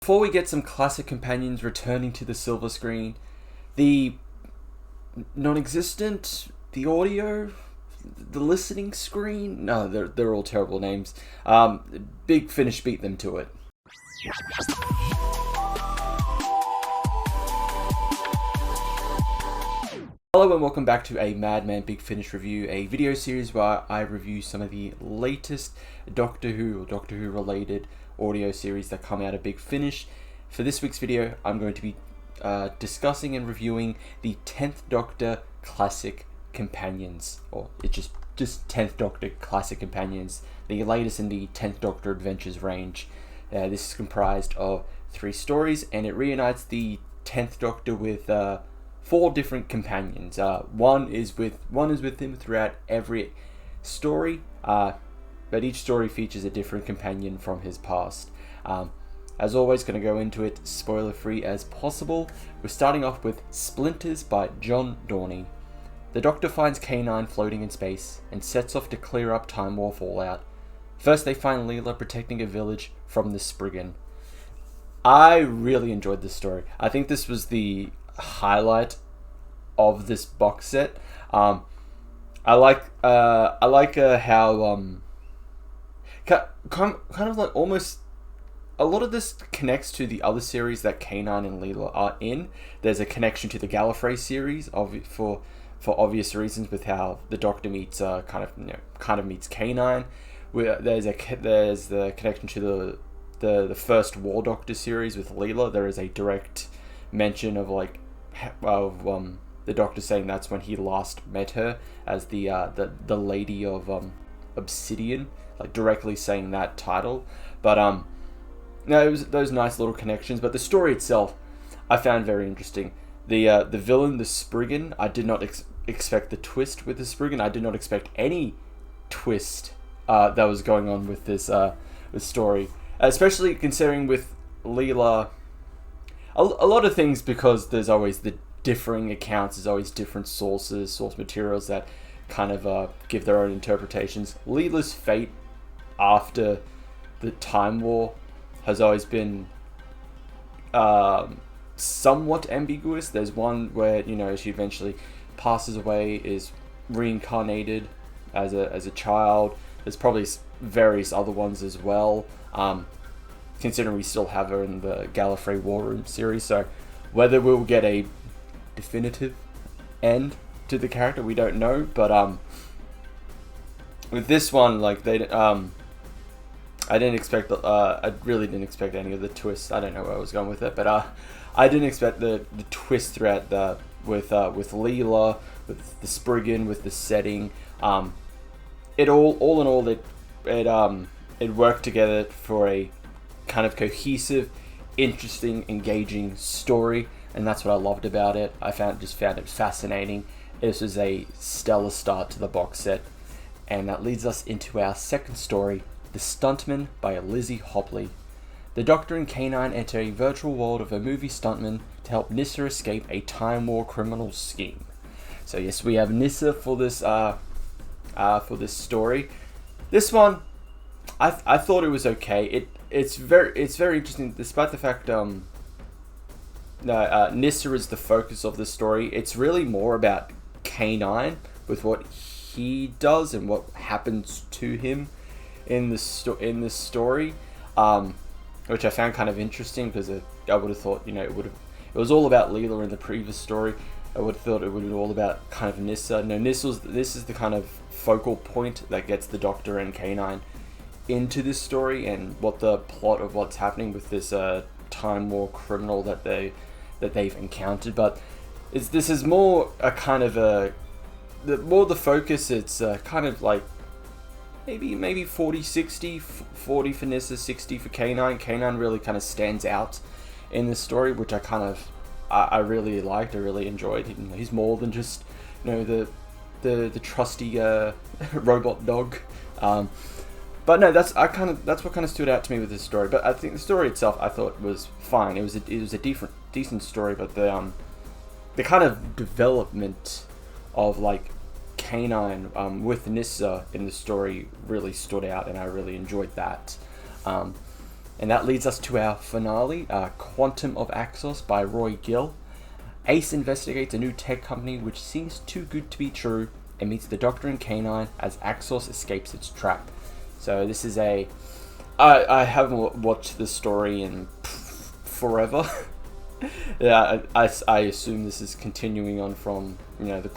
Before we get some classic companions returning to the silver screen, the non-existent, the audio, the listening screen, no, they're all terrible names. Big Finish beat them to it. Hello and welcome back to a Madman Big Finish review, a video series where I review some of the latest Doctor Who or Doctor Who related audio series that come out of Big Finish. For this week's video, I'm going to be discussing and reviewing the 10th Doctor Classic Companions, or it's just 10th Doctor Classic Companions, the latest in the 10th Doctor Adventures range. This is comprised of 3 stories, and it reunites the 10th Doctor with 4 different companions. One is with him throughout every story, but each story features a different companion from his past. As always, going to go into it spoiler free as possible. We're starting off with Splinters by John Dorney. The Doctor finds Canine floating in space and sets off to clear up Time War fallout. First they find Leela protecting a village from the Spriggan. I really enjoyed this story. I think this was the highlight of this box set. I like how kind of like almost a lot of this connects to the other series that Canine and Leela are in. There's a connection to the Gallifrey series for obvious reasons, with how the Doctor meets kind of meets Canine. There's the connection to the first War Doctor series with Leela. There is a direct mention of the Doctor saying that's when he last met her as the Lady of Obsidian, like directly saying that title. But no, it was those nice little connections. But the story itself, I found very interesting. The villain, the Spriggan, I did not expect the twist with the Spriggan. I did not expect any twist that was going on with this story, especially considering with Leela. A lot of things, because there's always the differing accounts, there's always different source materials that kind of give their own interpretations. Leela's fate after the Time War has always been somewhat ambiguous. There's one where, she eventually passes away, is reincarnated as a child. There's probably various other ones as well, considering we still have her in the Gallifrey War Room series. So whether we'll get a definitive end to the character, we don't know. But with this one, I didn't expect. I really didn't expect any of the twists. I don't know where I was going with it, but I didn't expect the twist throughout with Leela, with the Spriggan, with the setting. It all in all, it worked together for a kind of cohesive, interesting, engaging story, and that's what I loved about it. I found it fascinating. This was a stellar start to the box set, and that leads us into our second story, The Stuntman by Lizzie Hopley. The Doctor and Canine enter a virtual world of a movie stuntman to help Nyssa escape a Time War criminal scheme. So yes, we have Nyssa for this story. This one, I thought it was okay. It's very interesting, despite the fact Nyssa is the focus of the story. It's really more about Canine with what he does and what happens to him in this story, which I found kind of interesting, because I would have thought it was all about Leela in the previous story. I would have thought it would be all about kind of Nyssa. No, this is the kind of focal point that gets the Doctor and Canine into this story, and what the plot of what's happening with this Time War criminal that they've encountered. But this is more a kind of the focus. It's kind of like maybe 40-60, 40 for Nyssa, 60 for Canine. Canine really kind of stands out in this story, which I really liked. I really enjoyed. He's more than just the trusty robot dog. But no, that's what kind of stood out to me with this story. But I think the story itself, I thought, was fine. It was a decent story, but the kind of development of Canine with Nyssa in the story really stood out, and I really enjoyed that. And that leads us to our finale, Quantum of Axos by Roy Gill. Ace investigates a new tech company which seems too good to be true and meets the Doctor and Canine as Axos escapes its trap. So this is I haven't watched this story in forever. Yeah, I assume this is continuing on from the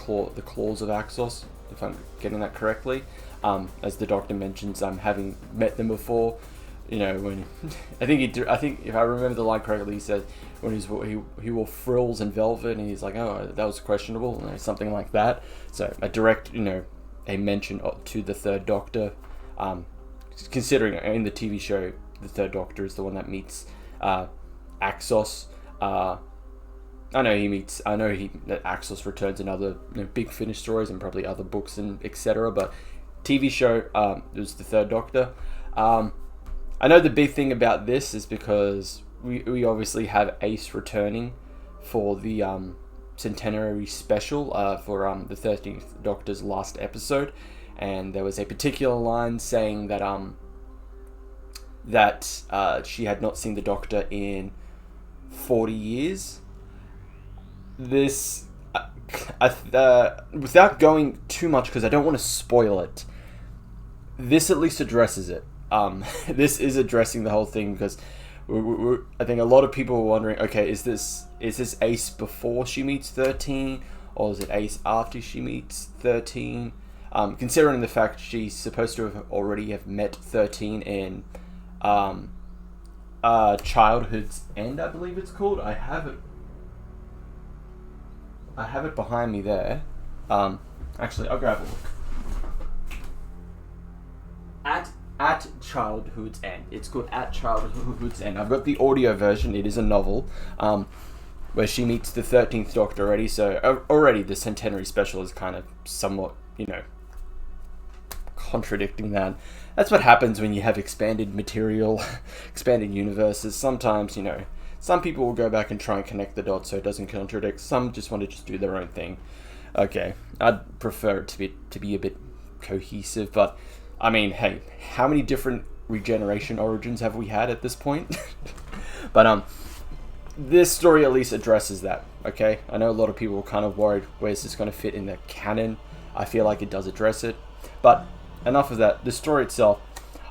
claws of Axos, if I'm getting that correctly. As the Doctor mentions, having met them before. When I think if I remember the line correctly, he said when he wore frills and velvet, and he's like, oh, that was questionable, something like that. So a direct a mention to the Third Doctor, considering in the TV show the Third Doctor is the one that meets Axos. I know that Axos returns in other Big Finish stories and probably other books and etc. But TV show it was the Third Doctor. I know the big thing about this is because we obviously have Ace returning for the centenary special for the 13th Doctor's last episode, and there was a particular line saying that she had not seen the Doctor in 40 years. This, without going too much, because I don't want to spoil it, this at least addresses it. This is addressing the whole thing, because I think a lot of people were wondering, okay, is this Ace before she meets 13, or is it Ace after she meets 13? Considering the fact she's supposed to have already met 13 in Childhood's End, I believe it's called. I have it behind me there. Actually, I'll grab a look. At Childhood's End. It's called At Childhood's End. I've got the audio version. It is a novel, where she meets the 13th Doctor already. So already the centenary special is kind of somewhat, contradicting that. That's what happens when you have expanded material, expanded universes. Sometimes, some people will go back and try and connect the dots so it doesn't contradict. Some just want to do their own thing. Okay, I'd prefer it to be a bit cohesive, but I mean, hey, how many different regeneration origins have we had at this point? But this story at least addresses that. Okay, I know a lot of people were kind of worried, where's this going to fit in the canon? I feel like it does address it, but enough of that. The story itself,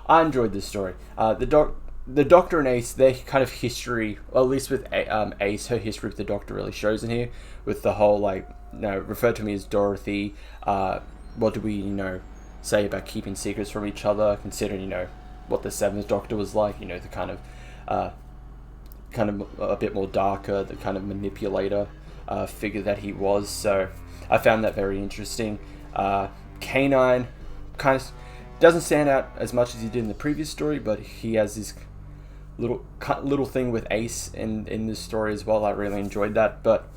I enjoyed this story. The Doctor and Ace, their kind of history, well, at least with Ace, her history with the Doctor really shows in here, with the whole referred to me as Dorothy. What do we say about keeping secrets from each other, considering what the Seventh Doctor was like, the kind of a bit more darker, the kind of manipulator figure that he was. So I found that very interesting. Canine kind of doesn't stand out as much as he did in the previous story, but he has this little thing with Ace in this story as well. I really enjoyed that. But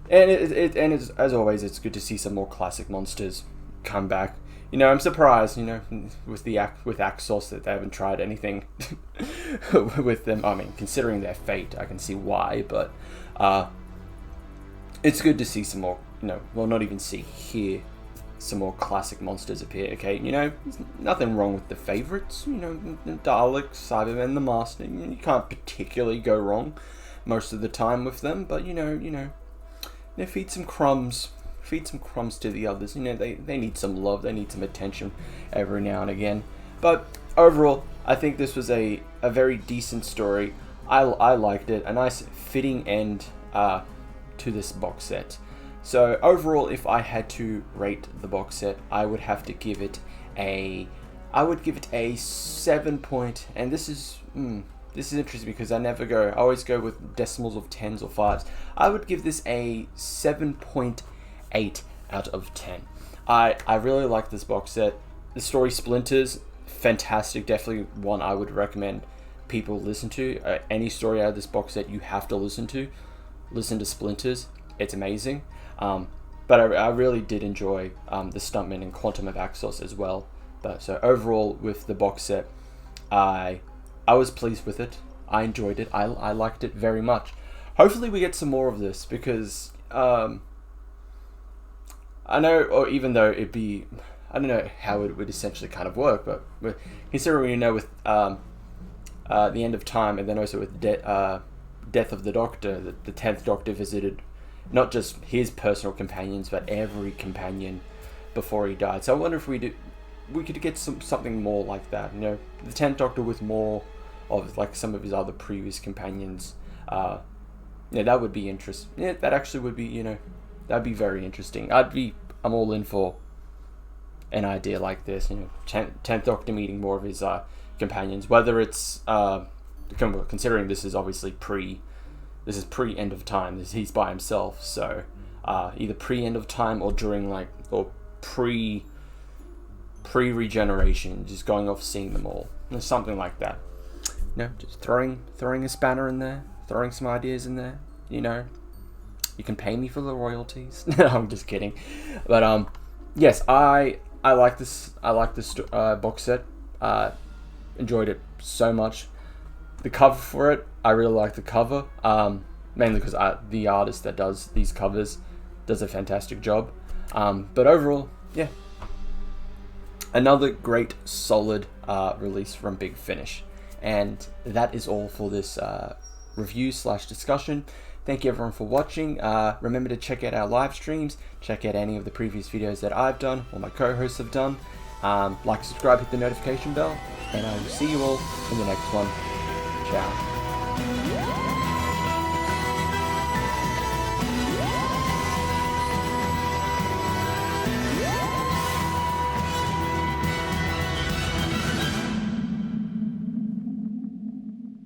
it's, as always, it's good to see some more classic monsters come back. I'm surprised, with Axos that they haven't tried anything with them. I mean, considering their fate, I can see why, but it's good to see some more, well, not even hear some more classic monsters appear, okay? There's nothing wrong with the favorites, the Daleks, Cybermen, the Master. You can't particularly go wrong most of the time with them, but, feed some crumbs to the others. They need some love, they need some attention every now and again. But overall, I think this was a very decent story. I liked it. A nice fitting end to this box set. So overall, if I had to rate the box set, I would have to give it a 7 point. And this is interesting because I always go with decimals of 10s or 5s. I would give this a 7.8 out of 10. I really like this box set. The story Splinters, fantastic. Definitely one I would recommend people listen to. Any story out of this box set you have to listen to. Listen to Splinters. It's amazing. But I really did enjoy the Stuntman and Quantum of Axos as well. But so overall, with the box set, I was pleased with it. I enjoyed it. I liked it very much. Hopefully we get some more of this, because I know, or even though it'd be, I don't know how it would essentially kind of work, but considering with the end of time, and then also with Death of the Doctor, the 10th Doctor visited not just his personal companions, but every companion before he died. So I wonder if we could get something more like that. You know, the 10th Doctor with more of like some of his other previous companions. Yeah, that would be interesting. Yeah, that actually would be, you know, that'd be very interesting. I'm all in for an idea like this. You know, 10th Doctor meeting more of his companions, whether it's considering this is obviously pre end of time. He's by himself, so either pre end of time or during or pre regeneration, just going off seeing them all, something like that. You know, just throwing a spanner in there, throwing some ideas in there. You know, you can pay me for the royalties. No, I'm just kidding. But yes, I like this. I like this box set. Enjoyed it so much. The cover for it, I really like the cover. Mainly because the artist that does these covers does a fantastic job. But overall, yeah, another great solid release from Big Finish. And that is all for this review / discussion. Thank you everyone for watching. Remember to check out our live streams, check out any of the previous videos that I've done or my co-hosts have done. Like, subscribe, hit the notification bell, and I will see you all in the next one. Ciao.